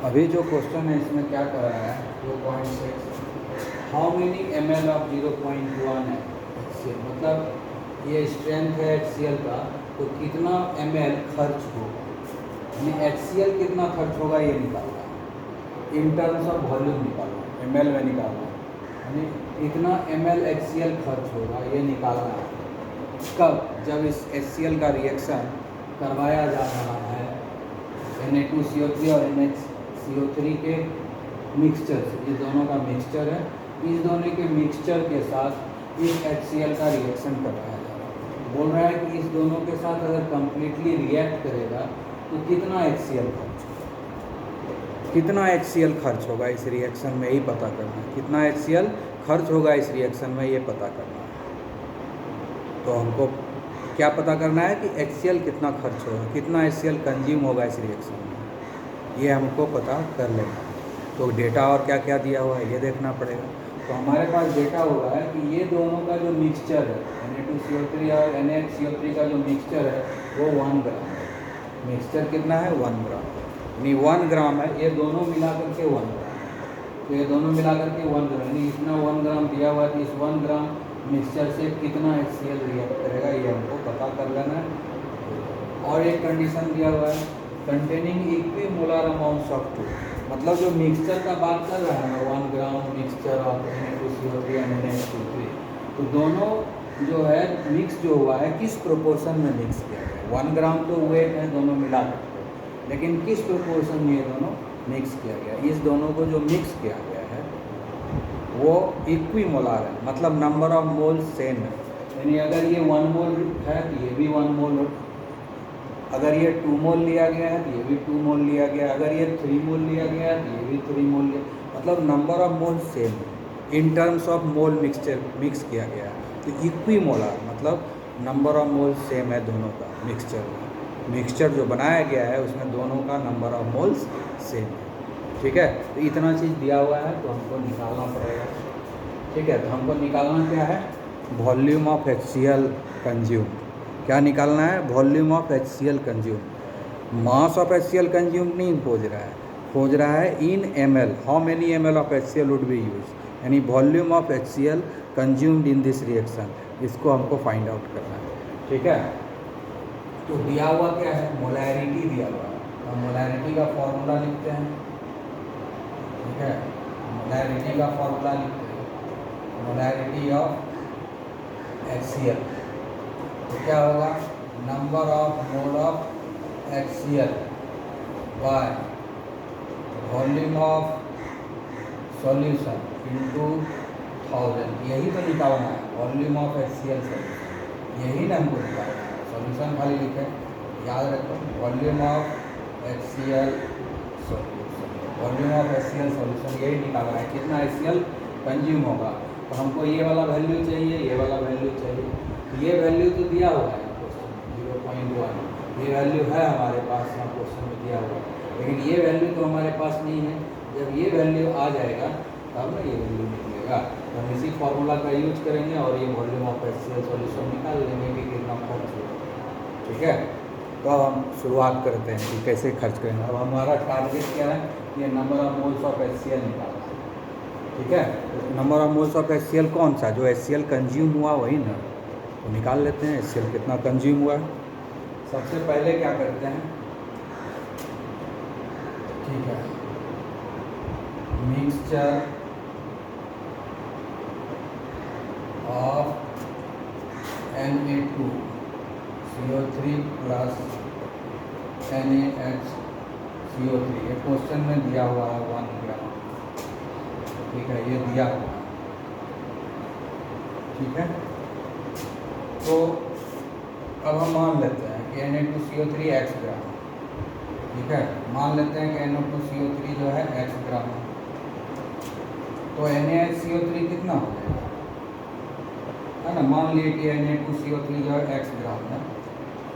अभी जो क्वेश्चन है इसमें क्या कर रहा है 2.6 हाउ मेनी ml ऑफ 0.1 है HCl, मतलब ये स्ट्रेंथ है HCl का, तो कितना ml खर्च होगा, यानी HCl कितना खर्च होगा ये निकालना है। इन टर्म्स ऑफ वॉल्यूम निकालना है, ml में निकालना है, यानी इतना ml HCl खर्च होगा ये निकालना है। कब? जब इस HCl का रिएक्शन करवाया जा रहा है Na2CO3 और NHCO3 के मिक्सचर से, ये दोनों का मिक्सचर है, इस दोनों के मिक्सचर के साथ इस HCl का रिएक्शन करवाया जा रहा है। बोल रहा है कि इस दोनों के साथ अगर कम्प्लीटली रिएक्ट करेगा तो कितना HCl खर्च होगा, कितना HCl खर्च होगा इस रिएक्शन में, यही पता करना है। कितना HCl खर्च होगा इस रिएक्शन में ये पता करना है। तो हमको क्या पता करना है कि HCl कितना खर्च होगा, कितना HCl कंज्यूम होगा इस रिएक्शन में, ये हमको पता कर लेना है। तो डेटा और क्या क्या दिया हुआ है ये देखना पड़ेगा। तो हमारे पास डेटा हुआ है कि ये दोनों का जो मिक्सचर है Na2CO3 और NHCO3 का जो मिक्सचर है वो 1 ग्राम है। मिक्सचर कितना है 1 ग्राम, यानी 1 ग्राम है, ये दोनों मिला करके 1 ग्राम। तो ये दोनों मिला करके 1 ग्राम, यानी इतना 1 ग्राम दिया हुआ है, इस 1 ग्राम मिक्सचर से कितना HCl रिएक्ट करेगा ये हमको पता कर लेना है। और एक कंडीशन दिया हुआ है containing equimolar amounts of two, मतलब जो मिक्सचर का बात कर रहा है ना 1 ग्राम मिक्सचर ऑफ Na2CO3 और NHCO3, तो दोनों जो है मिक्स जो हुआ है किस प्रोपोर्शन में मिक्स किया गया है। 1 ग्राम तो वेट है दोनों मिला करके, लेकिन किस प्रोपोर्शन में ये दोनों मिक्स किया गया, इस दोनों को जो मिक्स किया गया है वो इक्वी मोलार है, मतलब नंबर ऑफ मोल सेम है। यानी अगर ये 1 मोल है तो ये भी 1 मोल, अगर ये 2 मोल लिया गया है तो ये भी 2 मोल लिया गया है, अगर ये 3 मोल लिया गया है तो ये भी 3 मोल लिया, मतलब नंबर ऑफ मोल सेम है। In terms of mole mixture mix किया गया है, तो इक्वी मोलार मतलब नंबर ऑफ मोल सेम है दोनों का मिक्सचर में। मिक्सचर जो बनाया गया है उसमें दोनों का नंबर ऑफ मोल्स सेम है। ठीक है, तो इतना चीज़ दिया हुआ है तो हमको निकालना पड़ेगा। ठीक है, तो हमको निकालना क्या है, वॉल्यूम ऑफ HCl कंज्यूम। क्या निकालना है, volume of HCl consume. Mass of HCl consume नहीं खोज रहा है in ml, how many ml of HCl would be use, यानी volume of HCl consumed in this reaction, इसको हमको फाइंड आउट करना है। ठीक है, तो दिया हुआ क्या है, मोलैरिटी दिया हुआ है, तो मोलैरिटी का फॉर्मूला लिखते हैं। ठीक है, मोलैरिटी का फॉर्मूला लिखते हैं, मोलैरिटी ऑफ HCl, तो क्या होगा, number of mole of HCl by volume of solution into 1000, यही तो निकालना है, वॉल्यूम ऑफ HCl सॉल्यूशन, यही ना हमको निकालना है। सॉल्यूशन खाली लिखे, याद रखो, volume of HCl solution, volume of HCl solution यही निकालना है, कितना HCl कंज्यूम होगा। तो हमको ये वाला वैल्यू चाहिए, ये वाला वैल्यू चाहिए, तो ये वैल्यू तो दिया हुआ है क्वेश्चन में 0.1, ये वैल्यू है हमारे पास यहाँ क्वेश्चन में दिया हुआ है, लेकिन ये वैल्यू तो हमारे पास नहीं है। जब ये वैल्यू आ जाएगा तब ना ये वैल्यू निकलेगा, तो हम इसी फॉर्मूला का यूज करेंगे और ये वॉल्यूम ऑफ HCl सॉल्यूशन निकाल लेंगे कि कितना खर्च होगा। ठीक है, तो हम शुरुआत करते हैं कि कैसे खर्च करेंगे। अब हमारा टारगेट क्या है, ये number of moles of HCl निकालना है। ठीक है, number of moles of HCl कौन सा, जो HCl कंज्यूम हुआ वही ना, तो निकाल लेते हैं HCl कितना कंज्यूम हुआ है। सबसे पहले क्या करते हैं, ठीक है, mixture of Na2CO3 plus NaHCO3, ये क्वेश्चन में दिया हुआ है 1 ग्राम। ठीक है, ये दिया हुआ है। ठीक है, तो अब हम मान लेते हैं कि Na2CO3 x ग्राम। ठीक है, मान लेते हैं कि Na2CO3 जो है x ग्राम, तो NaHCO3 कितना हो जाएगा, है ना, मान लिए कि Na2CO3 जो है x ग्राम है,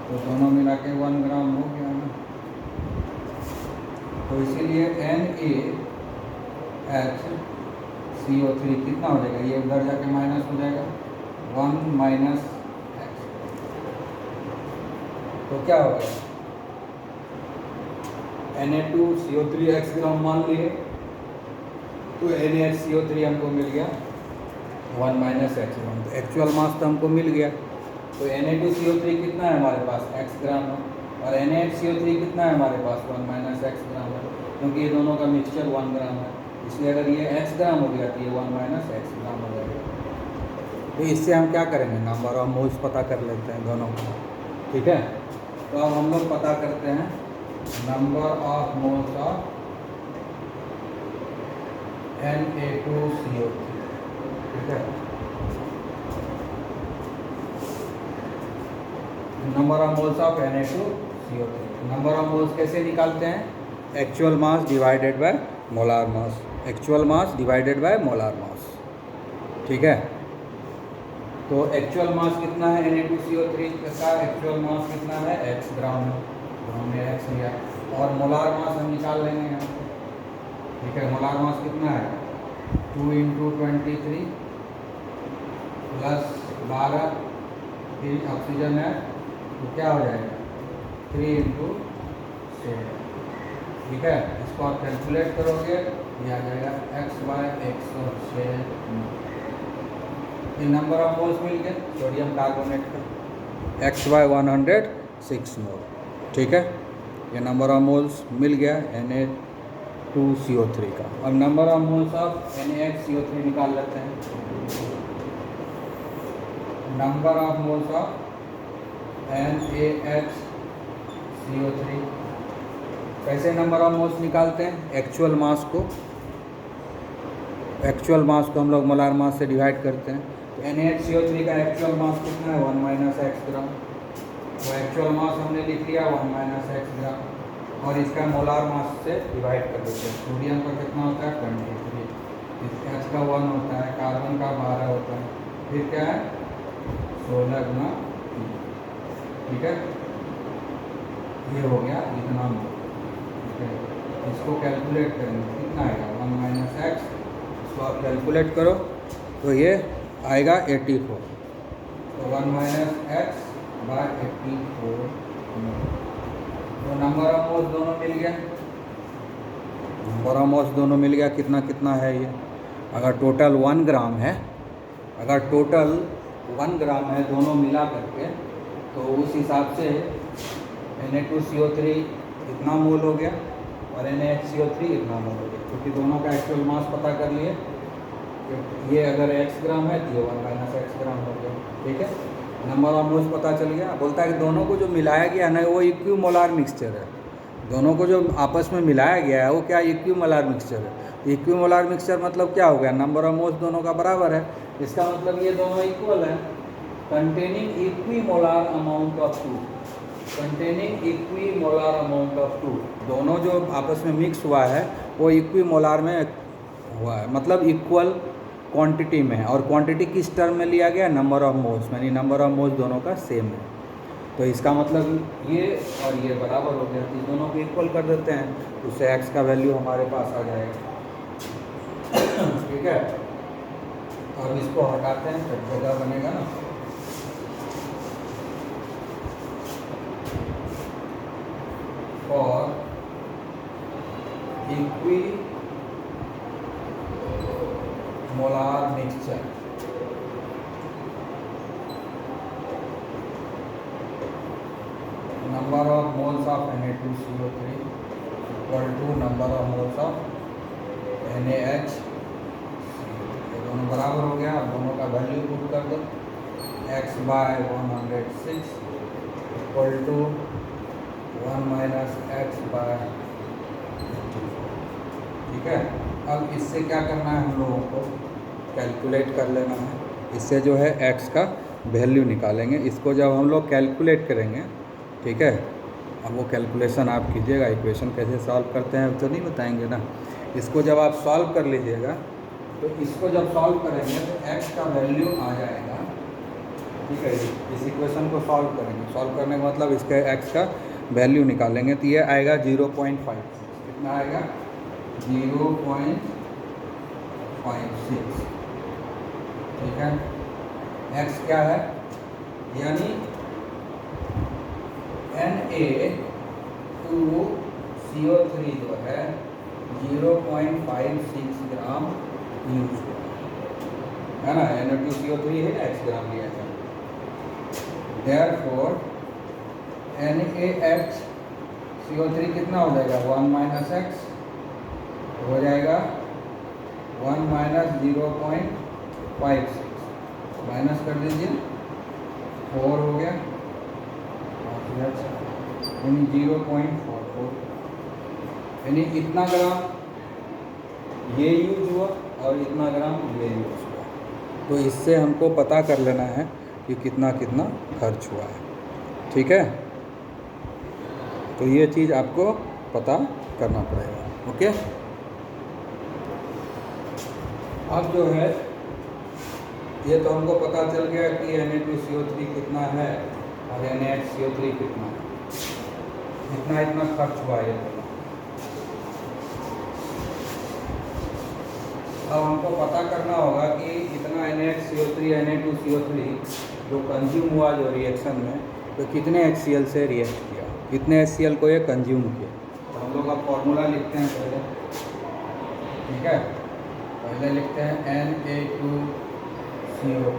तो दोनों मिला के 1 ग्राम हो गया ना, तो इसीलिए NaHCO3 कितना हो जाएगा, ये उधर जाके माइनस हो जाएगा 1 माइनस x, तो क्या हो गया Na2CO3 x ग्राम मान लिए, तो NaHCO3 हमको मिल गया 1 माइनस x ग्राम। तो एक्चुअल मास तो हमको मिल गया। तो Na2CO3 कितना है हमारे पास, x ग्राम है, और NaHCO3 कितना है हमारे पास, 1 माइनस x ग्राम है, क्योंकि ये दोनों का मिक्सचर 1 ग्राम है। इसलिए अगर ये x ग्राम हो गया तो ये 1 माइनस x ग्राम हो जाएगा। तो इससे हम क्या करेंगे, नंबर ऑफ मोल्स पता कर लेते हैं दोनों का, ठीक है। तो अब हम लोग पता करते हैं number of moles of Na2CO3, ठीक है। Number of moles of Na2CO3, number of moles कैसे निकालते हैं, actual mass divided by molar mass, actual mass divided by molar mass, ठीक है। तो एक्चुअल मास कितना है Na2CO3 का, एक्चुअल मास कितना है, x ग्राम है, तो हमने x लिया, और मोलार मास हम निकाल लेंगे यहाँ से, ठीक है। मोलार मास कितना है, 2 × 23 प्लस 12, फिर ऑक्सीजन है तो क्या हो जाएगा 3 × 7, ठीक है। इसको आप कैलकुलेट करोगे, ये आ जाएगा x/106। ये नंबर ऑफ मोल्स मिल गए सोडियम कार्बोनेट का, x/106 मोल, ठीक है। ये नंबर ऑफ मोल्स मिल गया Na2CO3 का। अब number of moles of NaHCO3 निकाल लेते हैं। Number of moles of NaHCO3, कैसे नंबर ऑफ मोल्स निकालते हैं, एक्चुअल मास को हम लोग मोलार मास से डिवाइड करते हैं। तो NaHCO3 का एक्चुअल मास कितना है, 1 माइनस x ग्राम, तो एक्चुअल मास हमने लिख लिया 1 माइनस x ग्राम, और इसका मोलार मास से डिवाइड कर देते हैं। सोडियम का कितना होता है 23, H का 1 होता है, कार्बन का 12 होता है, फिर क्या है 16 × 3, ठीक है। ये हो गया इतना मोल, ठीक है। इसको कैलकुलेट करेंगे कितना आएगा 1 माइनस x, इसको आप कैलकुलेट करो तो ये आएगा 84, तो 1 माइनस x/84। तो नंबर ऑफ मोल्स दोनों मिल गया, नंबर ऑफ मोल्स दोनों मिल गया, कितना कितना है ये, अगर टोटल 1 ग्राम है, अगर टोटल 1 ग्राम है दोनों मिला करके, तो उस हिसाब से Na2CO3 इतना मोल हो गया और NaHCO3 इतना मोल हो गया, क्योंकि दोनों का एक्चुअल मास पता कर लिए। ये अगर x ग्राम है तो ये 1 माइनस x ग्राम हो गया, ठीक है। नंबर ऑफ मोल्स पता चल गया। बोलता है कि दोनों को जो मिलाया गया ना वो इक्विमोलार मिक्सचर है, दोनों को जो आपस में मिलाया गया है वो क्या इक्विमोलार मिक्सचर है। इक्विमोलार मिक्सचर मतलब क्या हो गया, नंबर ऑफ मोल्स दोनों का बराबर है, इसका मतलब ये दोनों इक्वल है। Containing equimolar amount of 2, containing equimolar amount of 2, दोनों जो आपस में मिक्स हुआ है वो इक्विमोलार में हुआ है, मतलब इक्वल क्वांटिटी में। और क्वांटिटी किस टर्म में लिया गया, नंबर ऑफ मोल्स, यानी नंबर ऑफ मोल्स दोनों का सेम है। तो इसका मतलब ये और ये बराबर हो गया, तो दोनों को इक्वल कर देते हैं, उससे x का वैल्यू हमारे पास आ जाएगा, ठीक है। अब इसको हटाते हैं तो जगह बनेगा ना, और equimolar mixture, number of moles of Na2CO3 equal to number of moles of NaH, ये दोनों बराबर हो गया। अब दोनों का वैल्यू पुट कर दो, x/106 equal to 1 minus x/84, ठीक है। अब इससे क्या करना है, हम लोगों को कैलकुलेट कर लेना है, इससे जो है x का वैल्यू निकालेंगे। इसको जब हम लोग कैलकुलेट करेंगे, ठीक है, अब वो कैलकुलेशन आप कीजिएगा, इक्वेशन कैसे सॉल्व करते हैं तो नहीं बताएंगे ना। इसको जब आप सॉल्व कर लीजिएगा, तो इसको जब सॉल्व करेंगे तो x का वैल्यू आ जाएगा, ठीक है। इस इक्वेशन को सॉल्व करेंगे, सॉल्व करने का मतलब इसके x का वैल्यू निकालेंगे, तो ये आएगा 0.5, कितना आएगा 0.56, ठीक है। x क्या है, यानी Na2CO3 CO3 जो है 0.56 ग्राम यूज हुआ है ना। Na2CO3 है ना, x ग्राम लिया था। Therefore NaHCO3 कितना हो जाएगा, 1 माइनस एक्स हो जाएगा 1 माइनस 0.56 माइनस कर दीजिए 4 हो गया, यानी 0.44, यानी इतना ग्राम ये यूज हुआ और इतना ग्राम ये यूज हुआ। तो इससे हमको पता कर लेना है कि कितना कितना खर्च हुआ है, ठीक है। तो ये चीज़ आपको पता करना पड़ेगा, ओके। अब जो है ये तो हमको पता चल गया कि Na2CO3 कितना है और NaHCO3 कितना है, इतना इतना खर्च हुआ है। अब हमको पता करना होगा कि इतना NaHCO3 Na2CO3 जो कंज्यूम हुआ जो रिएक्शन में, तो कितने HCl से रिएक्ट किया, कितने HCl को ये कंज्यूम किया। तो हम लोग अब फॉर्मूला लिखते हैं पहले, ठीक है। पहले लिखते हैं Na2CO3,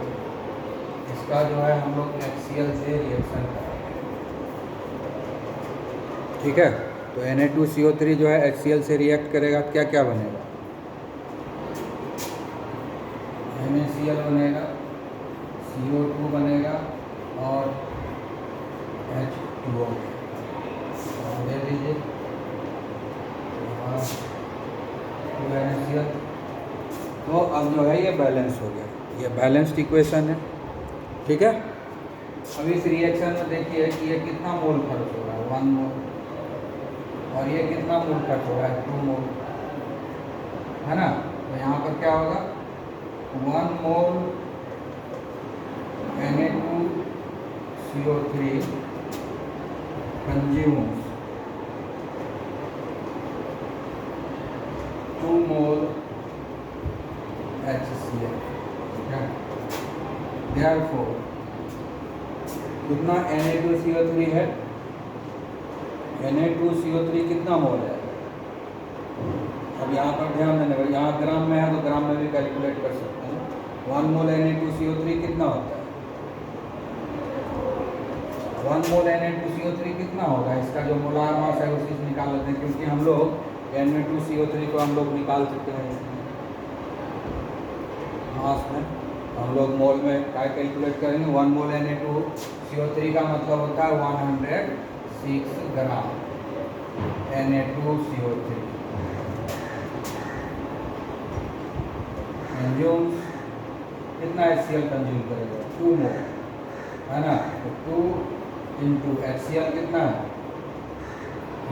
इसका जो है हम लोग HCl से रिएक्शन करेंगे, ठीक है। तो Na2CO3 जो है HCl से रिएक्ट करेगा, क्या क्या बनेगा, NaCl बनेगा, CO2 बनेगा और H2O दे दीजिए, NaCl। तो अब जो है ये बैलेंस हो गया, ये बैलेंस्ड इक्वेशन है, ठीक है। अब इस रिएक्शन में देखिए कि ये कितना मोल खर्च हो रहा है, 1 मोल, और ये कितना मोल खर्च हो रहा है, 2 मोल, है ना। तो यहाँ पर क्या होगा, 1 मोल Na2CO3 consumes 2 मोल HCl, ठीक है। Therefore कितना Na2CO3 है, Na2CO3 कितना मोल है। अब यहाँ पर ध्यान देना, यहाँ ग्राम में है तो ग्राम में भी कैलकुलेट कर सकते हैं। 1 मोल Na2CO3 कितना होता है, 1 मोल Na2CO3 कितना होगा, इसका जो मोलार मास है उसी से निकाल लेते हैं, क्योंकि हम लोग Na2CO3 को हम लोग निकाल चुके हैं मास में। हम लोग मोल में क्या कैलकुलेट करेंगे, 1 मोल Na2CO3 का मतलब होता है 106 ग्राम Na2CO3 कंज्यूम, कितना HCl कंज्यूम करेगा, 2 मोल, है ना। तो 2 इंटू HCl कितना है,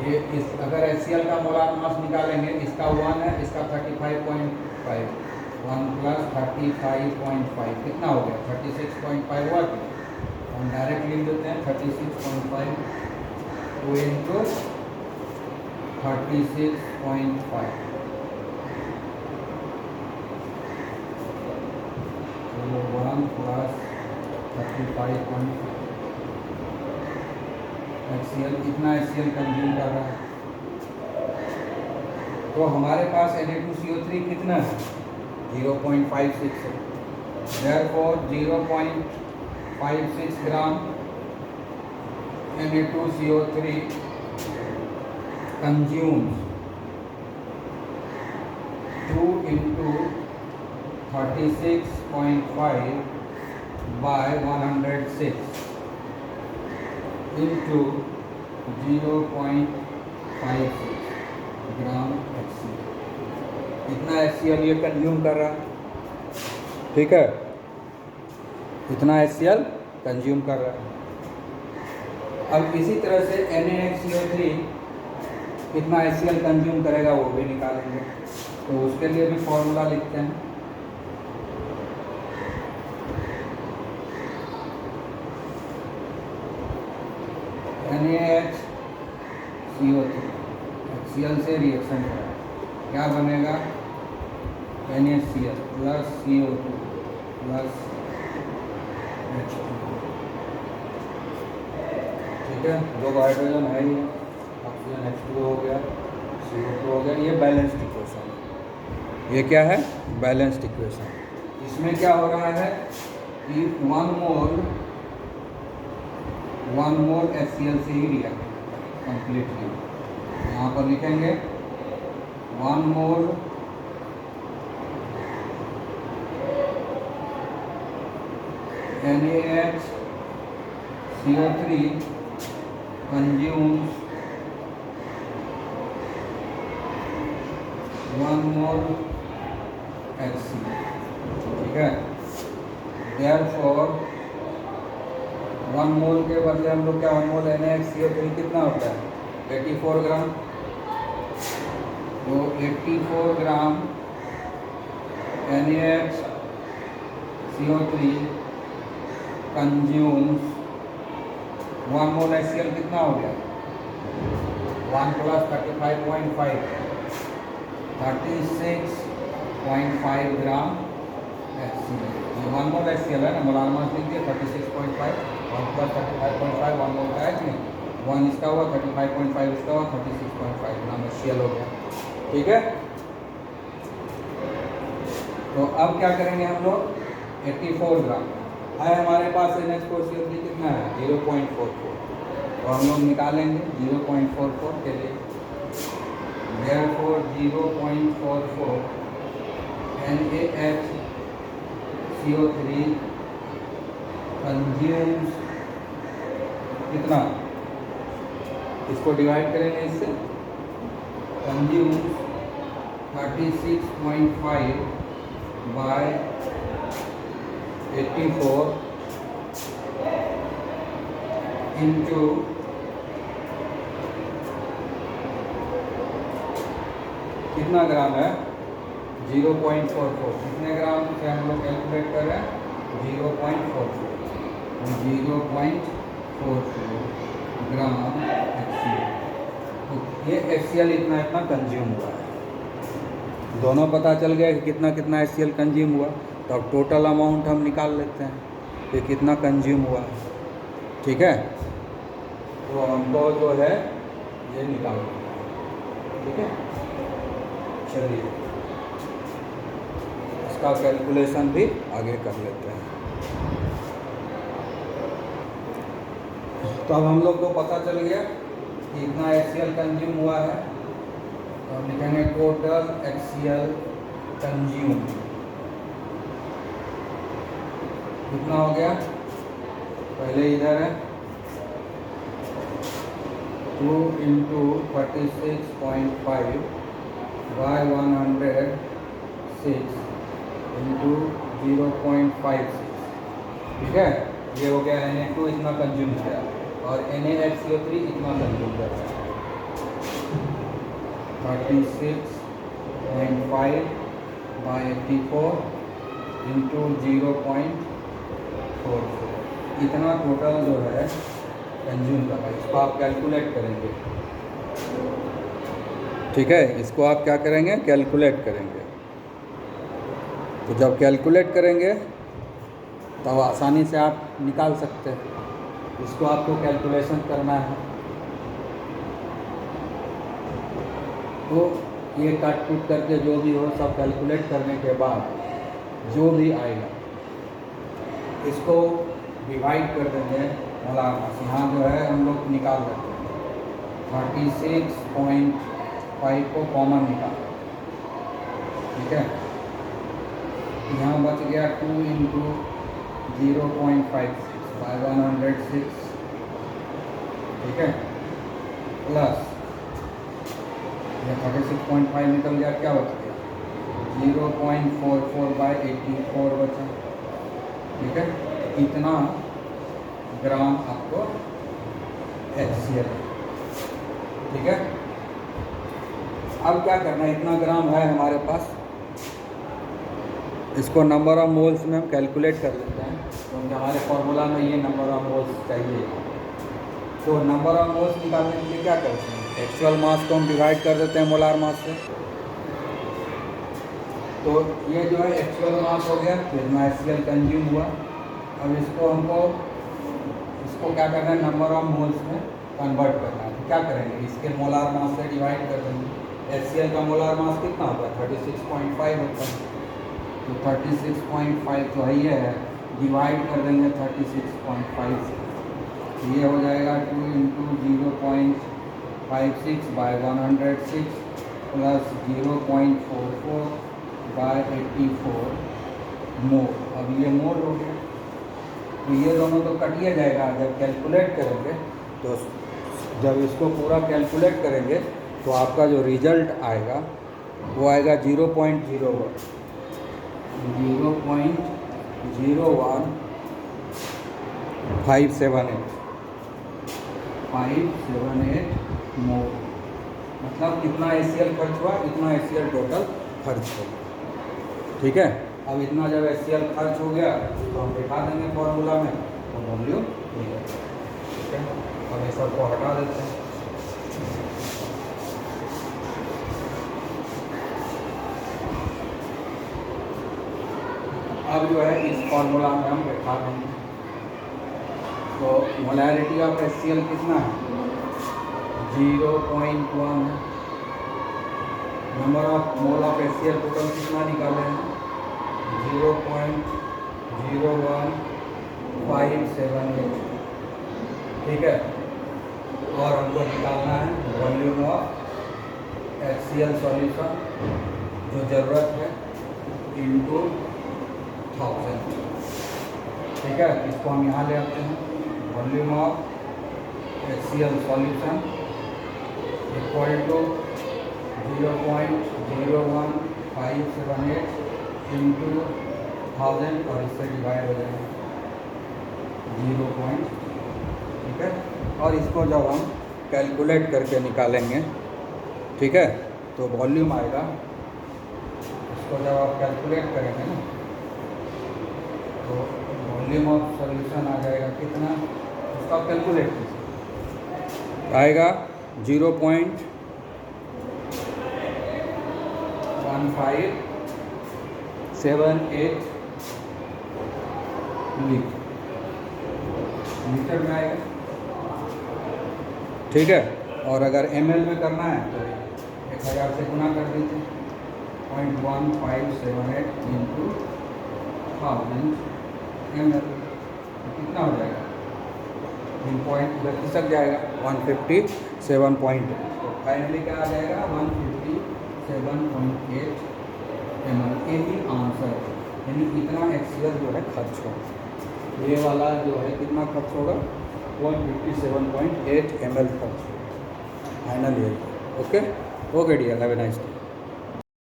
ये इस अगर HCl का मोलार मास निकालेंगे, इसका 1 है, इसका 35.5, 1 प्लस 35.5 कितना हो गया, 36.5 हुआ कि हम डायरेक्ट लिख देते हैं 36.5, 2 इंटू 36.5, तो 1 प्लस 35.5 HCl, इतना HCl कंज्यूम कर रहा है। तो हमारे पास Na2CO3 कितना है, 0.56 है। Therefore 0.56 gram Na2CO3 consumes 2 into 36.5 by 106 into 0.56 gram HCl, इतना HCl ये कंज्यूम कर रहा है, ठीक है। इतना HCl कंज्यूम कर रहा है। अब इसी तरह से NaHCO3 कितना HCl कंज्यूम करेगा वो भी निकालेंगे। तो उसके लिए भी फॉर्मूला लिखते हैं, NaHCO3 HCl से रिएक्शन करेगा, क्या बनेगा, NaCl plus CO2 plus H2, ठीक है। 2 हाइड्रोजन है ही, ऑक्सीजन H2O हो गया, CO2 हो गया। ये बैलेंस्ड इक्वेशन है। ये क्या है? Balanced equation. इसमें क्या हो रहा है कि 1 मोल HCl से ही रिएक्ट कंप्लीटली। यहाँ पर लिखेंगे 1 मोल NaHCO3 consumes 1 मोल HCl। ठीक है, देयरफॉर 1 मोल के बदले हम लोग क्या 1 मोल NaHCO3 कितना होता है? 84 ग्राम। तो 84 ग्राम NaHCO3 कंज्यूम्स 1 मोल HCl कितना हो गया? 1 + 35.5 36.5 ग्राम HCl। ये 1 मोल HCl है ना, मोलार मास लिख दिया 36.5, 1 + 35.5 1 मोल का है कि नहीं, 1 इसका हुआ 35.5 इसका हुआ 36.5 ग्राम HCl हो गया। ठीक है, तो अब क्या करेंगे हम लोग? 84 ग्राम है हमारे पास NH4Cl3 कितना है? 0.44। तो हम लोग निकालेंगे 0.44 के लिए। Therefore 0.44 NaHCO3 कंज्यूम्स कितना? इसको डिवाइड करेंगे इससे, कंज्यूम्स 36.5 बाय 84 इंटू कितना ग्राम है? 0.44। कितने ग्राम से हम लोग कैलकुलेट कर रहे हैं? 0.44 ग्राम HCl। तो ये HCl इतना कंज्यूम हुआ है। दोनों पता चल गया कि कितना कितना HCl कंज्यूम हुआ। तो अब टोटल अमाउंट हम निकाल लेते हैं कि कितना कंज्यूम हुआ है। ठीक है, तो हमको जो है ये निकालना है। ठीक है, चलिए इसका कैलकुलेशन भी आगे कर लेते हैं। तो अब हम लोग को पता चल गया कि इतना HCl कंज्यूम हुआ है। तो हम लिखेंगे टोटल HCl कंज्यूम कितना हो गया? पहले इधर है 2 × 36.5 बाय 106 इंटू 0.56। ठीक है, ये हो गया Na2 इतना कंज्यूम किया और NaHCO3 इतना कंज्यूम कर रहा है। 36.5 बाय 84 इंटू 0.44 इतना टोटल जो है कंज्यूम कर रहा है। इसको आप कैलकुलेट करेंगे। ठीक है, इसको आप क्या करेंगे? कैलकुलेट करेंगे। तो जब कैलकुलेट करेंगे तब आसानी से आप निकाल सकते हैं। इसको आपको कैलकुलेशन करना है। तो ये काट कूट करके जो भी हो सब कैलकुलेट करने के बाद जो भी आएगा इसको डिवाइड कर देंगे मोलार मास। यहाँ जो है हम लोग निकाल देते हैं 36.5 को कॉमन निकाल। ठीक है, यहाँ बच गया 2 × 0.56 बाय 106। ठीक है, प्लस ये 36.5 निकल गया, क्या बच गया? 0.44 बाय 84 बचा। ठीक है, इतना ग्राम आपको HCl। ठीक है, अब क्या करना है? इतना ग्राम है हमारे पास, इसको नंबर ऑफ मोल्स में हम कैलकुलेट कर लेते हैं। क्योंकि हमारे फॉर्मूला में ये नंबर ऑफ मोल्स चाहिए। तो नंबर ऑफ मोल्स निकालने के लिए क्या करते हैं? एक्चुअल मास को हम डिवाइड कर देते हैं मोलार मास से। तो ये जो है एक्चुअल मास हो गया, कितना HCl कंज्यूम हुआ। अब इसको हमको क्या करना है? नंबर ऑफ मोल्स में कन्वर्ट करना है। क्या करेंगे, इसके मोलार मास से डिवाइड कर देंगे। HCl का मोलार मास कितना होता है, 36.5 होता है। तो 36.5 तो है, डिवाइड कर देंगे 36.5 से, तो ये हो जाएगा 2 × 0.56 / 106 प्लस 0.44 / 84 मोल। अब ये मोल हो गया, तो ये दोनों तो कटिए जाएगा। जब कैलकुलेट करेंगे तो जब इसको पूरा कैलकुलेट करेंगे तो आपका जो रिजल्ट आएगा वो आएगा 0.01578 मोल। मतलब कितना HCl खर्च हुआ, इतना HCl टोटल खर्च होगा। ठीक है, अब इतना जब HCl खर्च हो गया तो हम दिखा देंगे फॉर्मूला में, तो वॉल्यूम ठीक है। ठीक है, अब ये सबको हटा देते हैं। अब जो है इस फॉर्मूला में हम दिखा देंगे। तो मोलैरिटी ऑफ HCl कितना है, 0.1 है। Number of mole of HCl total कितना निकाले हैं, 0.01578। ठीक है, और हमको निकालना है वॉल्यूम ऑफ HCl सॉल्यूशन जो ज़रूरत है इंटू 1000। ठीक है, इसको हम यहाँ ले आते हैं। Volume of HCl solution equal to 0.01578 into 1000 और इससे डिवाइड हो जाएगा 0. ठीक है, और इसको जब हम कैलकुलेट करके निकालेंगे, ठीक है, तो वॉल्यूम आएगा। इसको जब आप कैलकुलेट करेंगे ना तो वॉल्यूम ऑफ सॉल्यूशन आ जाएगा कितना, उसका कैलकुलेट आएगा 0.1578 लीटर में आएगा। ठीक है, और अगर ml में करना है तो 1000 से गुना कर दीजिए, 0.1578 इंटू 1000 ml, कितना हो जाएगा, 3 पॉइंट इधर खिसक जाएगा, 157. तो फाइनली क्या आ जाएगा, 157.8 ml। यही आंसर है, यानी इतना HCl जो है खर्च होगा। ये वाला जो है कितना खर्च होगा, 157.8 ml खर्च होगा। फाइनल ये। Okay dear, have a nice day.